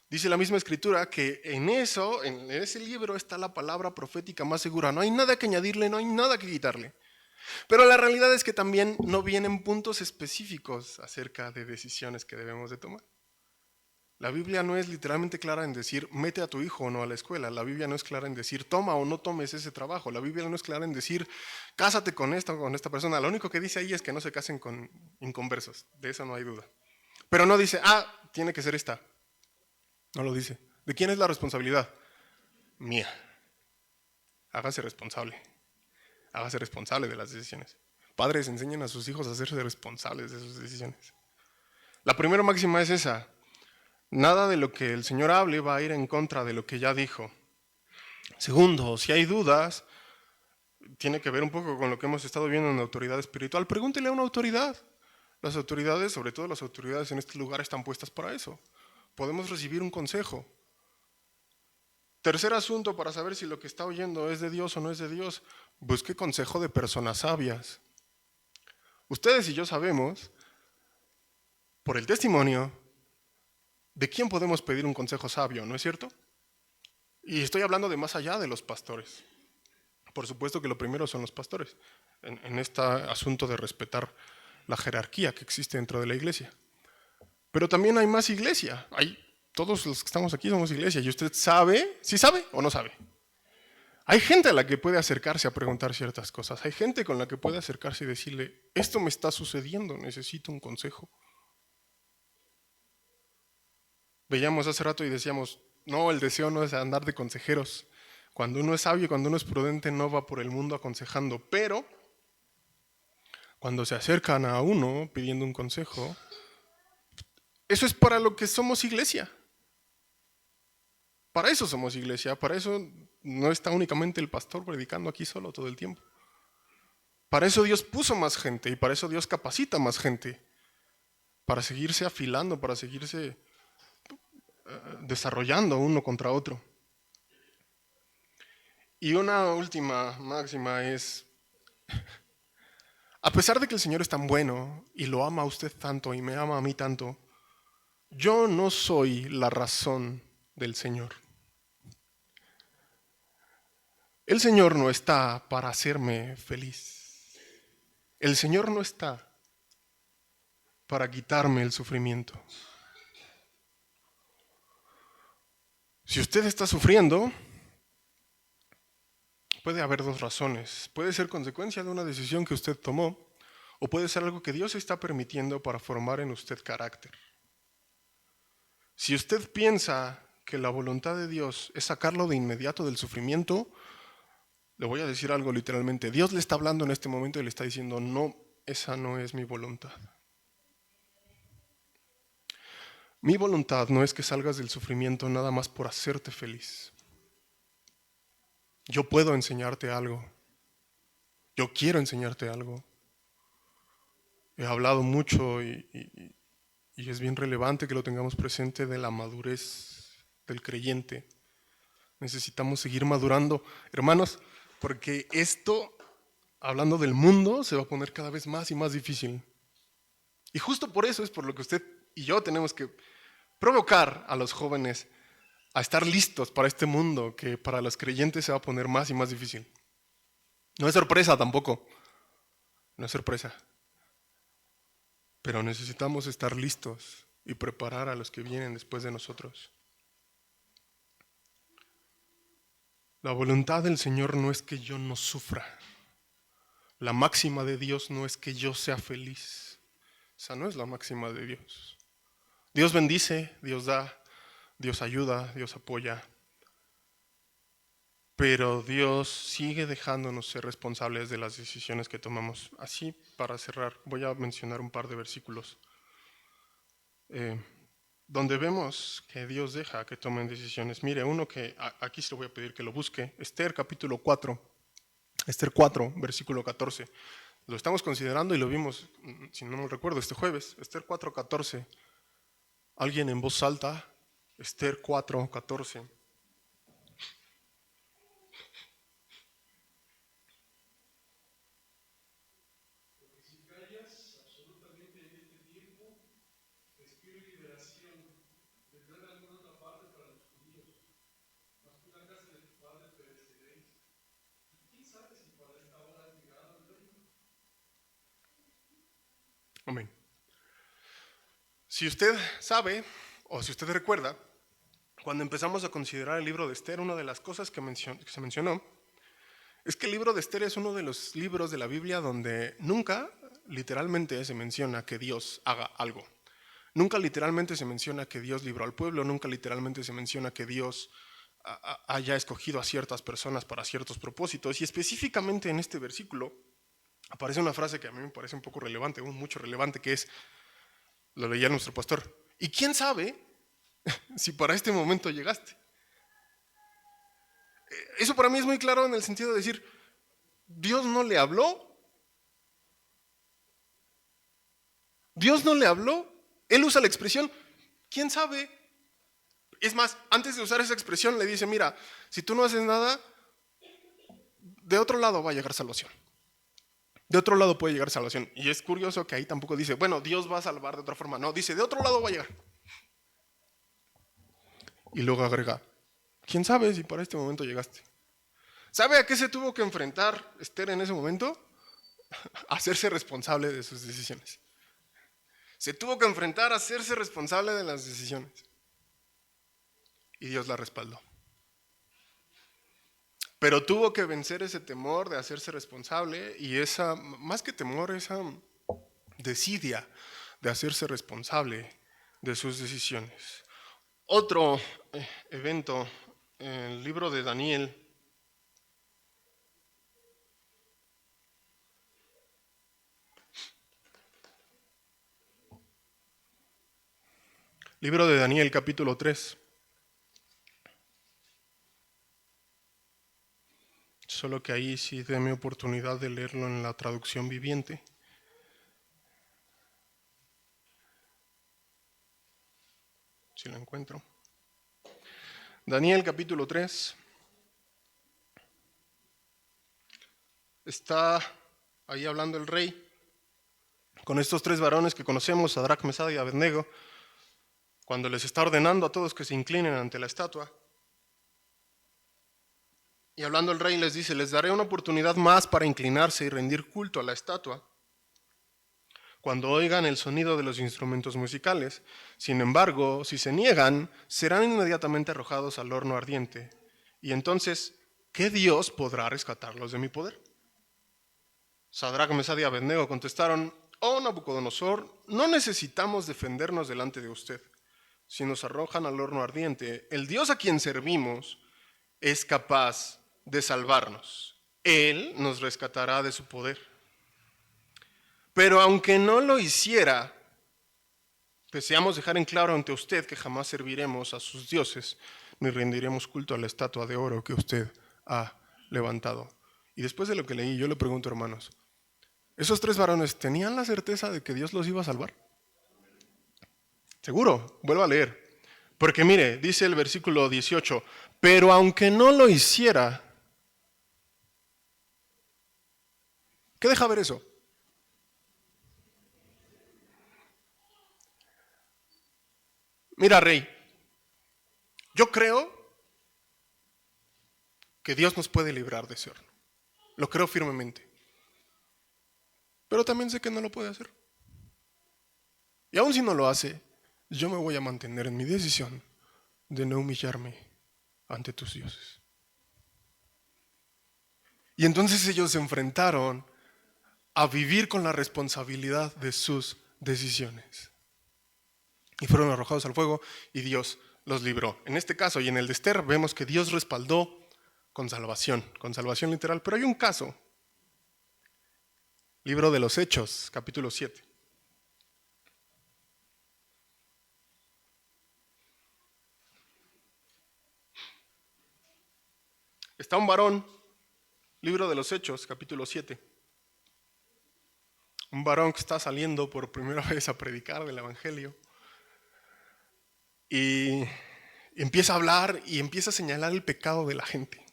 Dice la misma escritura que en ese libro está la palabra profética más segura. No hay nada que añadirle, no hay nada que quitarle. Pero la realidad es que también no vienen puntos específicos acerca de decisiones que debemos de tomar. La Biblia no es literalmente clara en decir, mete a tu hijo o no a la escuela. La Biblia no es clara en decir, toma o no tomes ese trabajo. La Biblia no es clara en decir, cásate con esta o con esta persona. Lo único que dice ahí es que no se casen con inconversos. De eso no hay duda. Pero no dice, tiene que ser esta. No lo dice. ¿De quién es la responsabilidad? Mía. Hágase responsable. Hágase responsable de las decisiones. Padres, enseñen a sus hijos a hacerse responsables de sus decisiones. La primera máxima es esa. Nada de lo que el Señor hable va a ir en contra de lo que ya dijo. Segundo, si hay dudas, tiene que ver un poco con lo que hemos estado viendo en la autoridad espiritual. Pregúntele a una autoridad. Las autoridades, sobre todo las autoridades en este lugar, están puestas para eso. Podemos recibir un consejo. Tercer asunto, para saber si lo que está oyendo es de Dios o no es de Dios, busque consejo de personas sabias. Ustedes y yo sabemos, por el testimonio, ¿de quién podemos pedir un consejo sabio, no es cierto? Y estoy hablando de más allá de los pastores. Por supuesto que lo primero son los pastores, en este asunto de respetar la jerarquía que existe dentro de la iglesia. Pero también hay más iglesia. Todos los que estamos aquí somos iglesia. ¿Y usted sabe? ¿Sí sabe o no sabe? Hay gente a la que puede acercarse a preguntar ciertas cosas. Hay gente con la que puede acercarse y decirle, esto me está sucediendo, necesito un consejo. Veíamos hace rato y decíamos, no, el deseo no es andar de consejeros. Cuando uno es sabio y cuando uno es prudente no va por el mundo aconsejando, pero cuando se acercan a uno pidiendo un consejo, eso es para lo que somos iglesia. Para eso somos iglesia, para eso no está únicamente el pastor predicando aquí solo todo el tiempo. Para eso Dios puso más gente y para eso Dios capacita más gente, para seguirse afilando, para seguirse desarrollando uno contra otro. Y una última máxima es, a pesar de que el Señor es tan bueno y lo ama a usted tanto y me ama a mí tanto, yo no soy la razón del Señor. El Señor no está para hacerme feliz. El Señor no está para quitarme el sufrimiento. Si usted está sufriendo, puede haber dos razones. Puede ser consecuencia de una decisión que usted tomó o puede ser algo que Dios está permitiendo para formar en usted carácter. Si usted piensa que la voluntad de Dios es sacarlo de inmediato del sufrimiento, le voy a decir algo literalmente. Dios le está hablando en este momento y le está diciendo, no, esa no es mi voluntad. Mi voluntad no es que salgas del sufrimiento nada más por hacerte feliz. Yo puedo enseñarte algo. Yo quiero enseñarte algo. He hablado mucho y es bien relevante que lo tengamos presente de la madurez del creyente. Necesitamos seguir madurando, hermanos, porque esto, hablando del mundo, se va a poner cada vez más y más difícil. Y justo por eso es por lo que usted y yo tenemos que provocar a los jóvenes a estar listos para este mundo que para los creyentes se va a poner más y más difícil. No es sorpresa tampoco, no es sorpresa. Pero necesitamos estar listos y preparar a los que vienen después de nosotros. La voluntad del Señor no es que yo no sufra. La máxima de Dios no es que yo sea feliz. Esa no es la máxima de Dios. Dios bendice, Dios da, Dios ayuda, Dios apoya. Pero Dios sigue dejándonos ser responsables de las decisiones que tomamos. Así, para cerrar, voy a mencionar un par de versículos donde vemos que Dios deja que tomen decisiones. Mire, uno que aquí se lo voy a pedir que lo busque, Esther capítulo 4, Esther 4, versículo 14. Lo estamos considerando y lo vimos, si no me recuerdo, este jueves, Esther 4, 14. Alguien en voz alta, Esther 4, 14. Amén. Si usted sabe, o si usted recuerda, cuando empezamos a considerar el libro de Esther, una de las cosas que se mencionó es que el libro de Esther es uno de los libros de la Biblia donde nunca literalmente se menciona que Dios haga algo. Nunca literalmente se menciona que Dios libró al pueblo, nunca literalmente se menciona que Dios haya escogido a ciertas personas para ciertos propósitos. Y específicamente en este versículo aparece una frase que a mí me parece un poco relevante, mucho relevante, que es, lo leía nuestro pastor, ¿y quién sabe si para este momento llegaste? Eso para mí es muy claro en el sentido de decir, Dios no le habló, Él usa la expresión, ¿quién sabe? Es más, antes de usar esa expresión le dice, mira, si tú no haces nada, de otro lado va a llegar salvación. De otro lado puede llegar salvación. Y es curioso que ahí tampoco dice, bueno, Dios va a salvar de otra forma. No, dice, de otro lado va a llegar. Y luego agrega, ¿quién sabe si para este momento llegaste? ¿Sabe a qué se tuvo que enfrentar Esther en ese momento? A hacerse responsable de sus decisiones. Se tuvo que enfrentar a hacerse responsable de las decisiones. Y Dios la respaldó. Pero tuvo que vencer ese temor de hacerse responsable y esa, más que temor, esa desidia de hacerse responsable de sus decisiones. Otro evento, en el libro de Daniel, capítulo 3. Solo que ahí sí déme oportunidad de leerlo en la traducción viviente. Si lo encuentro. Daniel capítulo 3. Está ahí hablando el rey con estos tres varones que conocemos, Sadrach, Mesach y Abednego, cuando les está ordenando a todos que se inclinen ante la estatua. Y hablando el rey les dice, les daré una oportunidad más para inclinarse y rendir culto a la estatua cuando oigan el sonido de los instrumentos musicales. Sin embargo, si se niegan, serán inmediatamente arrojados al horno ardiente. Y entonces, ¿qué Dios podrá rescatarlos de mi poder? Sadrach, Mesach y Abednego contestaron, oh Nabucodonosor, no necesitamos defendernos delante de usted. Si nos arrojan al horno ardiente, el Dios a quien servimos es capaz de salvarnos. Él nos rescatará de su poder. Pero aunque no lo hiciera, deseamos dejar en claro ante usted que jamás serviremos a sus dioses, ni rendiremos culto a la estatua de oro que usted ha levantado. Y después de lo que leí, yo le pregunto, hermanos, ¿esos tres varones tenían la certeza de que Dios los iba a salvar? Seguro, vuelvo a leer. Porque mire, dice el versículo 18, pero aunque no lo hiciera, ¿qué deja ver eso? Mira, rey, yo creo que Dios nos puede librar de ese horno. Lo creo firmemente. Pero también sé que no lo puede hacer. Y aun si no lo hace, yo me voy a mantener en mi decisión de no humillarme ante tus dioses. Y entonces ellos se enfrentaron a vivir con la responsabilidad de sus decisiones. Y fueron arrojados al fuego y Dios los libró. En este caso y en el de Esther vemos que Dios respaldó con salvación literal. Pero hay un caso, libro de los Hechos, capítulo 7. Está un varón, libro de los Hechos, capítulo 7. Un varón que está saliendo por primera vez a predicar del Evangelio. Y empieza a hablar y empieza a señalar el pecado de la gente.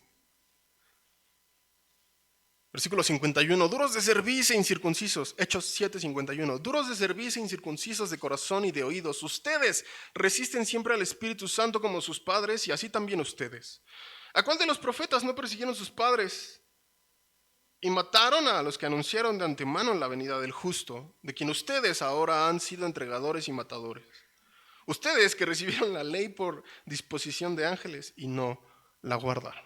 Versículo 51, duros de cerviz e incircuncisos, Hechos 7:51, duros de cerviz e incircuncisos de corazón y de oídos, ustedes resisten siempre al Espíritu Santo como sus padres y así también ustedes. ¿A cuál de los profetas no persiguieron sus padres y mataron a los que anunciaron de antemano la venida del justo, de quien ustedes ahora han sido entregadores y matadores? Ustedes que recibieron la ley por disposición de ángeles y no la guardaron.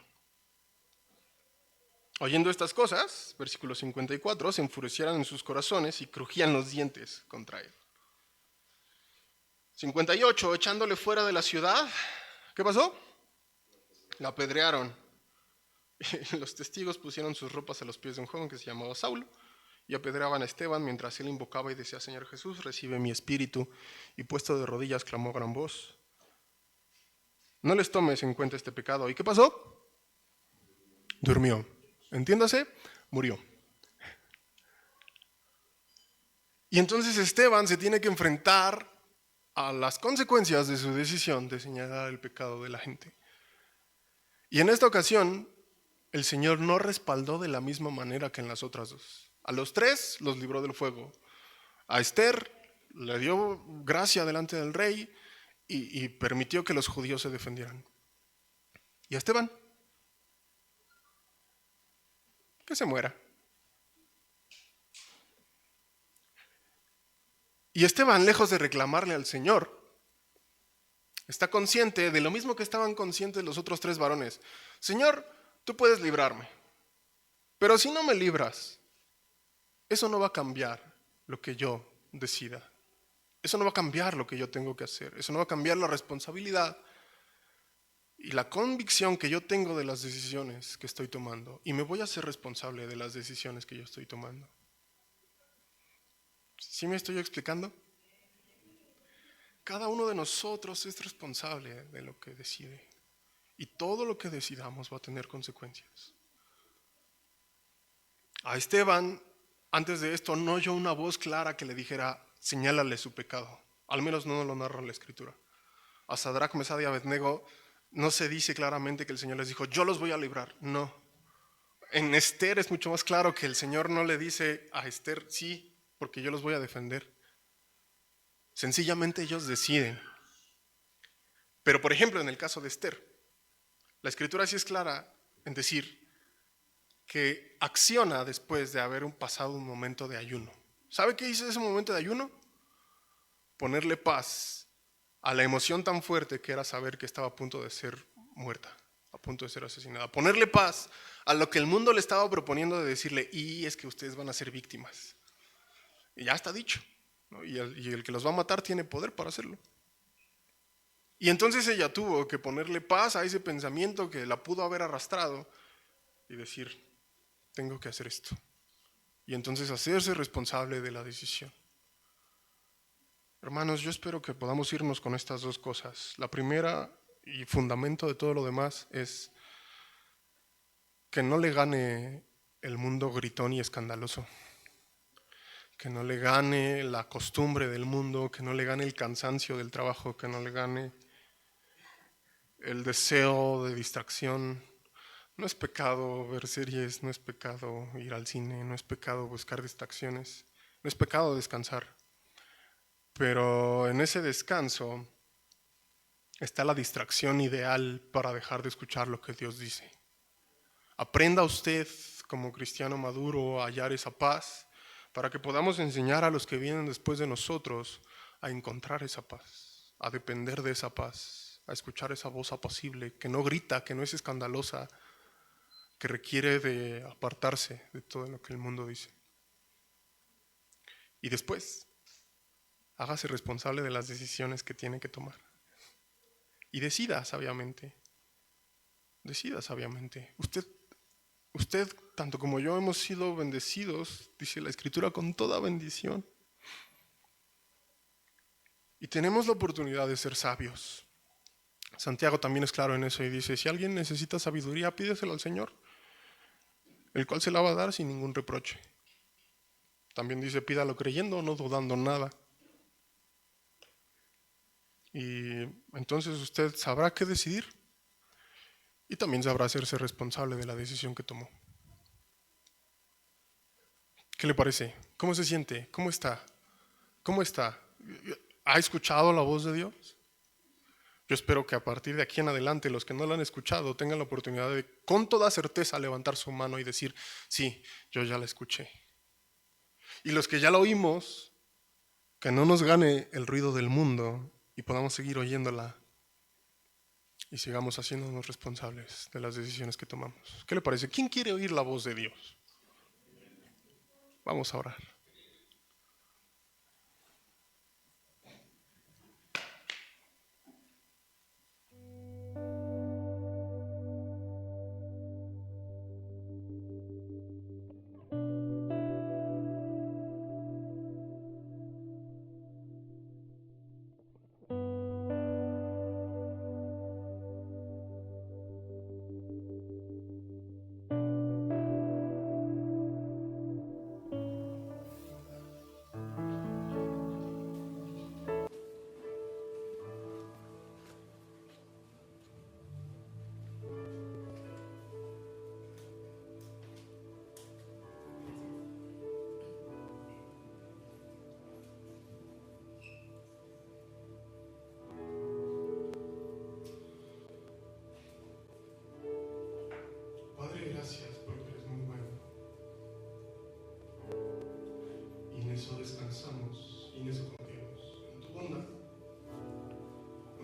Oyendo estas cosas, versículo 54, se enfurecieron en sus corazones y crujían los dientes contra él. 58, echándole fuera de la ciudad, ¿qué pasó? La apedrearon. Los testigos pusieron sus ropas a los pies de un joven que se llamaba Saulo y apedreaban a Esteban mientras él invocaba y decía, Señor Jesús, recibe mi espíritu. Y puesto de rodillas clamó a gran voz, no les tomes en cuenta este pecado. ¿Y qué pasó? Durmió. Entiéndase, murió. Y entonces Esteban se tiene que enfrentar a las consecuencias de su decisión de señalar el pecado de la gente. Y en esta ocasión, el Señor no respaldó de la misma manera que en las otras dos. A los tres los libró del fuego. A Esther le dio gracia delante del rey y permitió que los judíos se defendieran. Y a Esteban, que se muera. Y Esteban, lejos de reclamarle al Señor, está consciente de lo mismo que estaban conscientes los otros 3 varones. Señor, tú puedes librarme, pero si no me libras, eso no va a cambiar lo que yo decida. Eso no va a cambiar lo que yo tengo que hacer. Eso no va a cambiar la responsabilidad y la convicción que yo tengo de las decisiones que estoy tomando. Y me voy a hacer responsable de las decisiones que yo estoy tomando. ¿Sí me estoy explicando? Cada uno de nosotros es responsable de lo que decide. Y todo lo que decidamos va a tener consecuencias. A Esteban, antes de esto, no oyó una voz clara que le dijera, señálale su pecado. Al menos no lo narra la Escritura. A Sadrach, Mesach y Abednego no se dice claramente que el Señor les dijo, yo los voy a librar. No. En Esther es mucho más claro que el Señor no le dice a Esther, sí, porque yo los voy a defender. Sencillamente ellos deciden. Pero por ejemplo, en el caso de Esther, la Escritura sí es clara en decir que acciona después de haber pasado un momento de ayuno. ¿Sabe qué hizo ese momento de ayuno? Ponerle paz a la emoción tan fuerte que era saber que estaba a punto de ser muerta, a punto de ser asesinada. Ponerle paz a lo que el mundo le estaba proponiendo de decirle, y es que ustedes van a ser víctimas. Y ya está dicho, ¿no? Y el que los va a matar tiene poder para hacerlo. Y entonces ella tuvo que ponerle paz a ese pensamiento que la pudo haber arrastrado y decir, tengo que hacer esto. Y entonces hacerse responsable de la decisión. Hermanos, yo espero que podamos irnos con estas 2 cosas. La primera y fundamento de todo lo demás es que no le gane el mundo gritón y escandaloso. Que no le gane la costumbre del mundo, que no le gane el cansancio del trabajo, que no le gane el deseo de distracción. No es pecado ver series, no es pecado ir al cine, no es pecado buscar distracciones, no es pecado descansar. Pero en ese descanso está la distracción ideal para dejar de escuchar lo que Dios dice. Aprenda usted como cristiano maduro a hallar esa paz para que podamos enseñar a los que vienen después de nosotros a encontrar esa paz, a depender de esa paz, a escuchar esa voz apacible que no grita, que no es escandalosa, que requiere de apartarse de todo lo que el mundo dice. Y después, hágase responsable de las decisiones que tiene que tomar. Y decida sabiamente. Decida sabiamente. Usted, tanto como yo, hemos sido bendecidos, dice la Escritura, con toda bendición. Y tenemos la oportunidad de ser sabios. Santiago también es claro en eso y dice, si alguien necesita sabiduría, pídesela al Señor, el cual se la va a dar sin ningún reproche. También dice, pídalo creyendo, no dudando nada. Y entonces usted sabrá qué decidir y también sabrá hacerse responsable de la decisión que tomó. ¿Qué le parece? ¿Cómo se siente? ¿Cómo está? ¿Cómo está? ¿Ha escuchado la voz de Dios? Yo espero que a partir de aquí en adelante los que no la han escuchado tengan la oportunidad de con toda certeza levantar su mano y decir, sí, yo ya la escuché. Y los que ya la oímos, que no nos gane el ruido del mundo y podamos seguir oyéndola y sigamos haciéndonos responsables de las decisiones que tomamos. ¿Qué le parece? ¿Quién quiere oír la voz de Dios? Vamos a orar.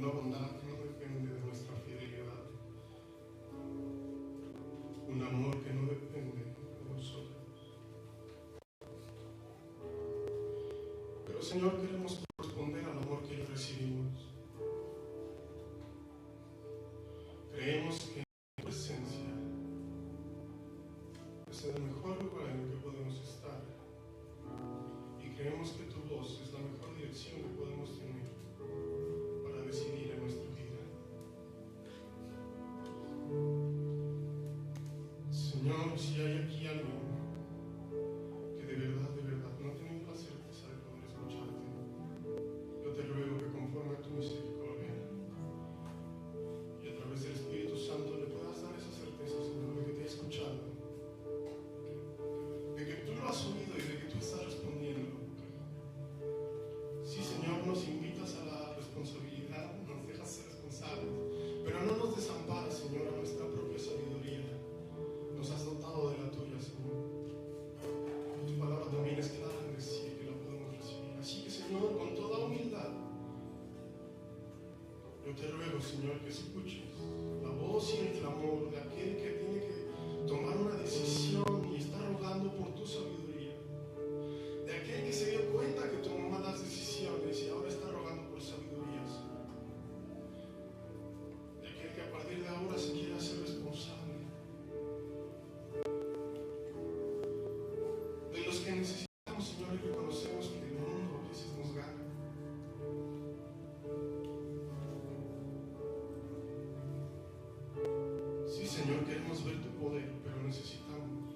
una bondad que no depende de nuestra fidelidad, un amor que no depende de nosotros. Pero Señor, queremos corresponder al amor que ya recibimos. Creemos que tu presencia es el mejor lugar en el que podemos estar, y creemos que tu voz es la mejor dirección que podemos tener para decidir en nuestra vida. Señor, si hay aquí alguien que de verdad no ha tenido la certeza de poder escucharte, yo te ruego que conforme a tu misericordia y a través del Espíritu Santo le puedas dar esa certeza, Señor, de que te he escuchado, de que tú lo has oído y de que tú estás respondiendo. Sí, Señor, nos invitas a la responsabilidad, nos dejas ser responsables, pero no nos desamparas, Señor, a nuestra propia sabiduría. Nos has dotado de la tuya, Señor. Tu palabra también es clara en decir que la podemos recibir. Así que, Señor, con toda humildad, yo te ruego, Señor, que escuches la voz y el clamor de aquel que tiene que tomar una decisión y está rogando por tu sabiduría, de aquel que se dio cuenta que tomó malas decisiones y ahora está rogando por sabiduría, Señor, de aquel que a partir de ahora se quiere hacer responsable, de los que necesitamos, Señor, y reconocemos que el mundo a veces nos gana. Sí, Señor, queremos ver tu poder, pero necesitamos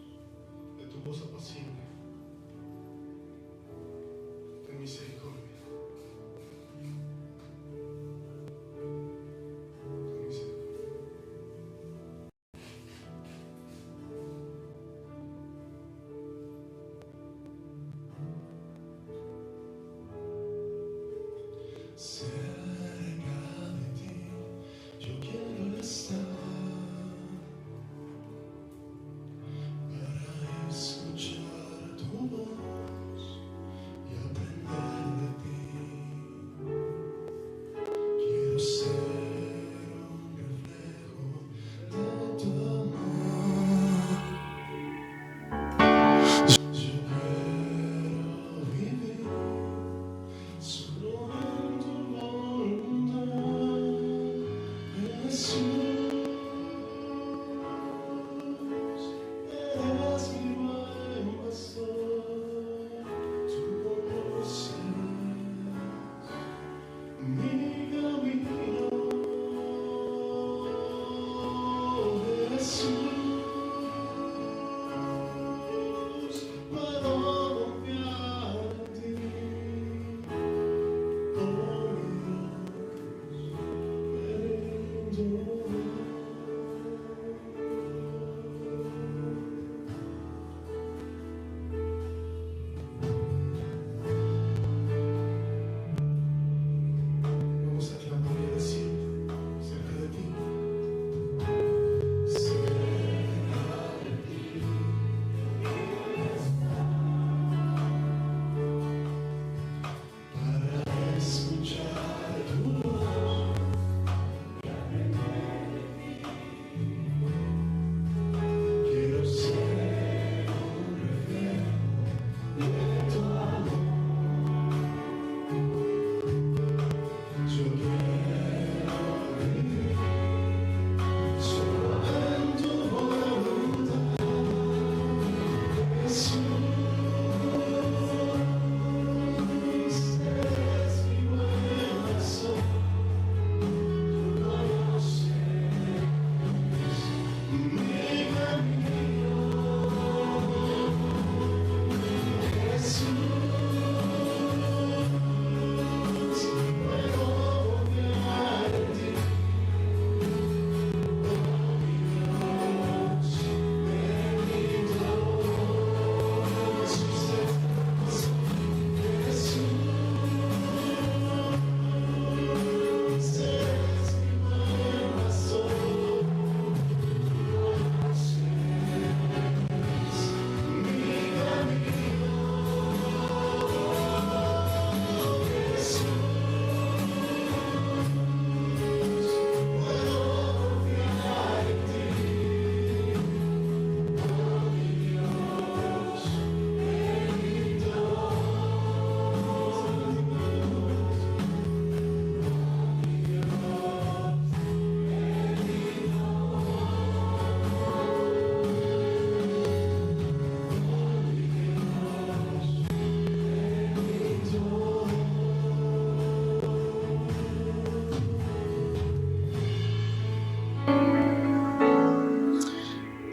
de tu voz apacible. Ten misericordia. Ten misericordia. Cerca de ti, yo quiero estar para escuchar tu voz y aprender de ti. Quiero ser un reflejo de tu amor. Yo quiero vivir solo en tu voluntad, Jesús. Eres mi buen pastor, tú conoces mi camino, Jesús. Puedo confiar en ti, oh mi Dios, bendito.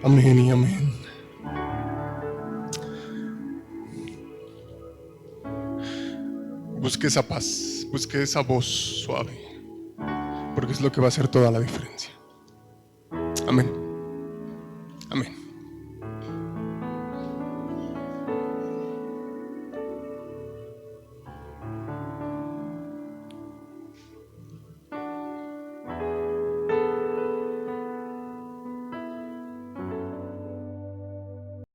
Amén y amén. Busque esa paz, busque esa voz suave, porque es lo que va a hacer toda la diferencia. Amén. Amén.